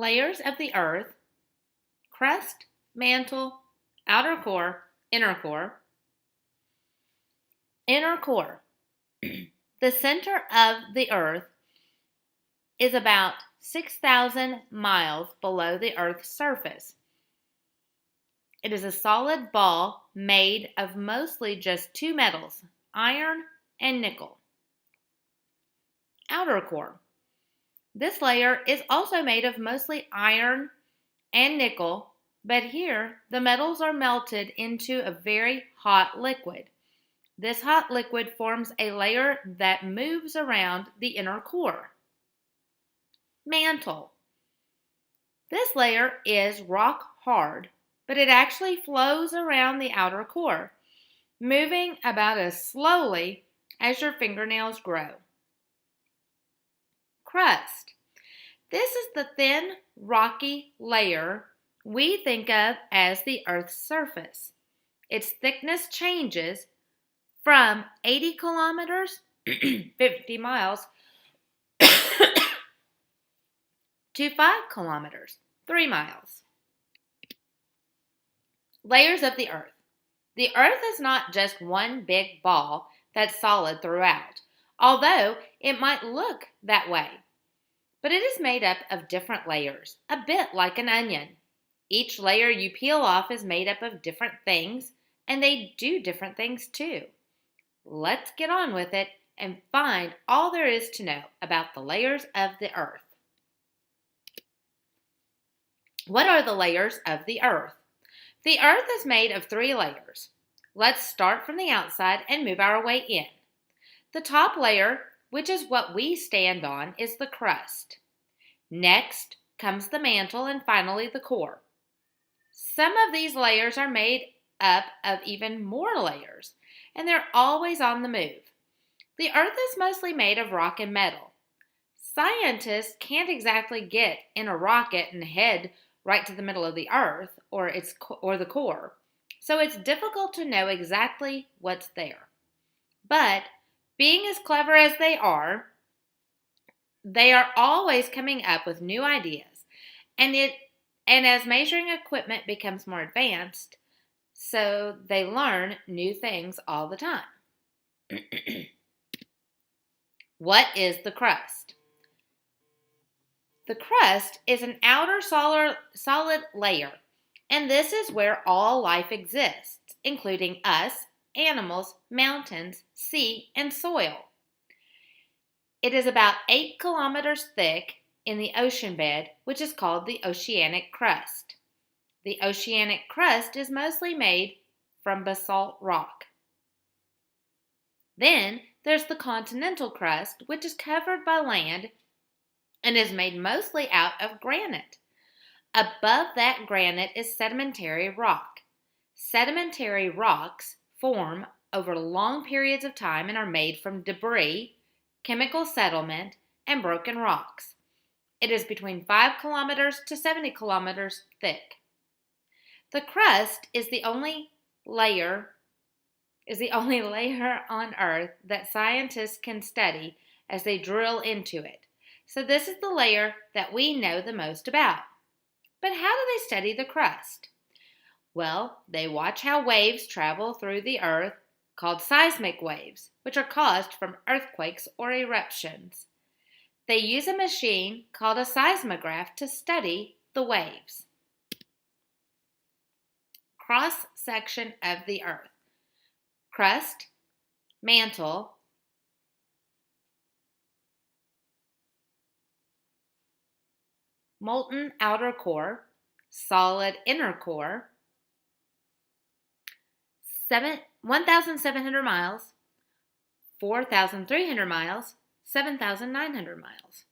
Layers of the earth: crust, mantle, outer core, inner core. Inner core. The center of the earth is about 6,000 miles below the earth's surface. It is a solid ball made of mostly just two metals, iron and nickel. Outer core. This layer is also made of mostly iron and nickel, but here the metals are melted into a very hot liquid. This hot liquid forms a layer that moves around the inner core. Mantle. This layer is rock hard, but it actually flows around the outer core, moving about as slowly as your fingernails grow. Crust. This is the thin, rocky layer we think of as the Earth's surface. Its thickness changes from 80 kilometers, 50 miles, to 5 kilometers, 3 miles. Layers of the Earth. The Earth is not just one big ball that's solid throughout, although it might look that way. But it is made up of different layers, a bit like an onion. Each layer you peel off is made up of different things, and they do different things too. Let's get on with it and find all there is to know about the layers of the Earth. What are the layers of the Earth? The Earth is made of 3 layers. Let's start from the outside and move our way in. The top layer, which is what we stand on, is the crust. Next comes the mantle and finally the core. Some of these layers are made up of even more layers, and they're always on the move. The Earth is mostly made of rock and metal. Scientists can't exactly get in a rocket and head right to the middle of the Earth or the core, so it's difficult to know exactly what's there. But being as clever as they are always coming up with new ideas, and as measuring equipment becomes more advanced, so they learn new things all the time. What is the crust? The crust is an outer solid layer, and this is where all life exists, including us, animals, mountains, sea, and soil. It is about 8 kilometers thick in the ocean bed, which is called the oceanic crust. The oceanic crust is mostly made from basalt rock. Then there's the continental crust, which is covered by land and is made mostly out of granite. Above that granite is sedimentary rock. Sedimentary rocks form over long periods of time and are made from debris, chemical settlement, and broken rocks. It is between 5 kilometers to 70 kilometers thick. The crust is the only layer on Earth that scientists can study as they drill into it. So this is the layer that we know the most about. But how do they study the crust? Well, they watch how waves travel through the Earth, called seismic waves, which are caused from earthquakes or eruptions. They use a machine called a seismograph to study the waves. Cross-section of the Earth. Crust, mantle, molten outer core, solid inner core, 1,700 miles, 4,300 miles, 7,900 miles.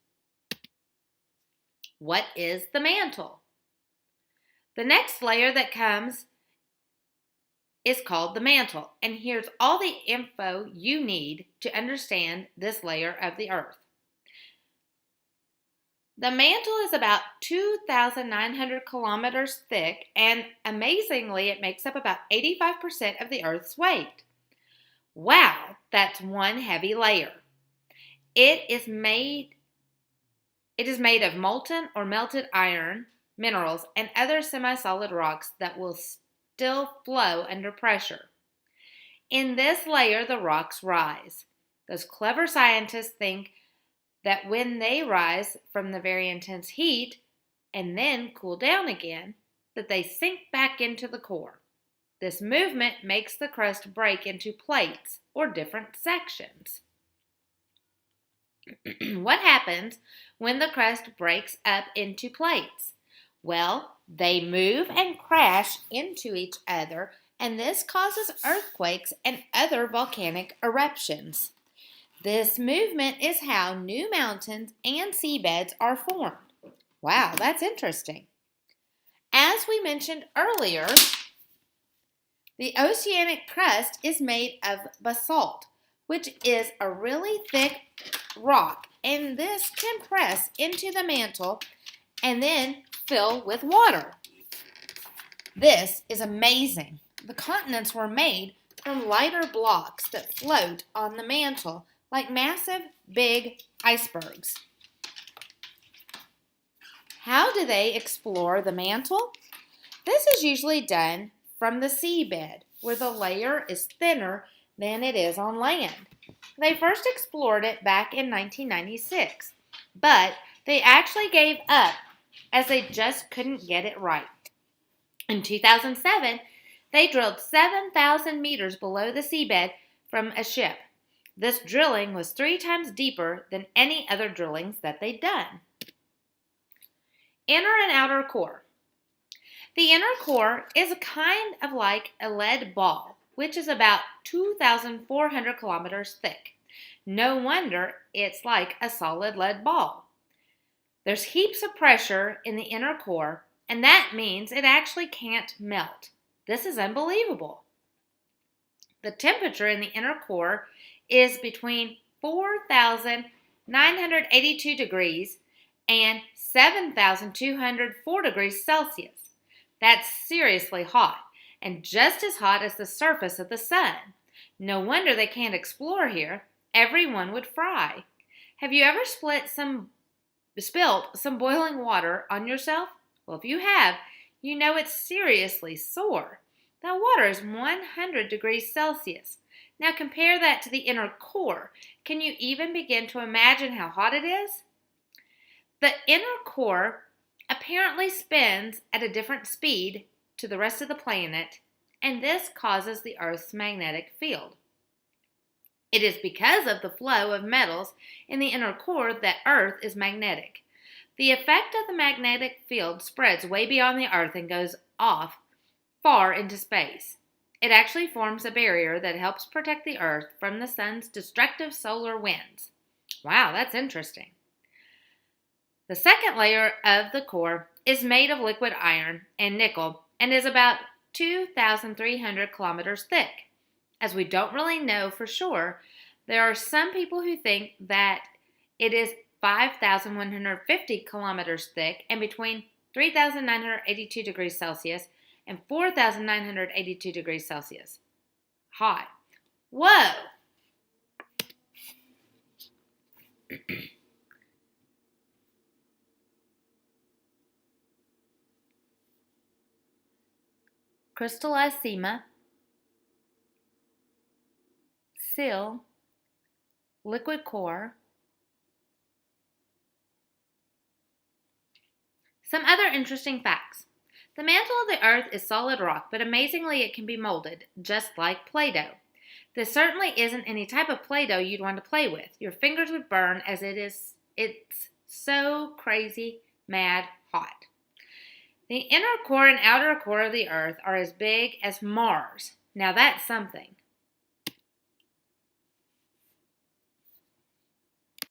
What is the mantle? The next layer that comes is called the mantle, and here's all the info you need to understand this layer of the Earth. The mantle is about 2,900 kilometers thick, and amazingly, it makes up about 85% of the Earth's weight. Wow, that's one heavy layer. It is made It is made of molten or melted iron, minerals, and other semi-solid rocks that will still flow under pressure. In this layer, the rocks rise. Those clever scientists think that when they rise from the very intense heat and then cool down again, that they sink back into the core. This movement makes the crust break into plates or different sections. What happens when the crust breaks up into plates? Well, they move and crash into each other, and this causes earthquakes and other volcanic eruptions. This movement is how new mountains and seabeds are formed. Wow, that's interesting. As we mentioned earlier, the oceanic crust is made of basalt, which is a really thick rock, and this can press into the mantle and then fill with water. This is amazing. The continents were made from lighter blocks that float on the mantle like massive, big icebergs. How do they explore the mantle? This is usually done from the seabed, where the layer is thinner than it is on land. They first explored it back in 1996, but they actually gave up as they just couldn't get it right. In 2007, they drilled 7,000 meters below the seabed from a ship. This drilling was 3 times deeper than any other drillings that they'd done. Inner and outer core. The inner core is kind of like a lead ball, which is about 2,400 kilometers thick. No wonder it's like a solid lead ball. There's heaps of pressure in the inner core, and that means it actually can't melt. This is unbelievable. The temperature in the inner core is between 4,982 degrees and 7,204 degrees Celsius. That's seriously hot, and just as hot as the surface of the sun. No wonder they can't explore here. Everyone would fry. Have you ever spilt some boiling water on yourself? Well, if you have, you know it's seriously sore. That water is 100 degrees Celsius. Now compare that to the inner core. Can you even begin to imagine how hot it is? The inner core apparently spins at a different speed to the rest of the planet, and this causes the Earth's magnetic field. It is because of the flow of metals in the inner core that Earth is magnetic. The effect of the magnetic field spreads way beyond the Earth and goes off far into space. It actually forms a barrier that helps protect the Earth from the sun's destructive solar winds. Wow, that's interesting. The second layer of the core is made of liquid iron and nickel and is about 2,300 kilometers thick. As we don't really know for sure, there are some people who think that it is 5,150 kilometers thick and between 3,982 degrees Celsius and 4,982 degrees Celsius. Hot. Whoa! Crystallissima, seal, liquid core. Some other interesting facts. The mantle of the Earth is solid rock, but amazingly it can be molded, just like Play-Doh. This certainly isn't any type of Play-Doh you'd want to play with. Your fingers would burn as it's so crazy, mad hot. The inner core and outer core of the Earth are as big as Mars. Now that's something.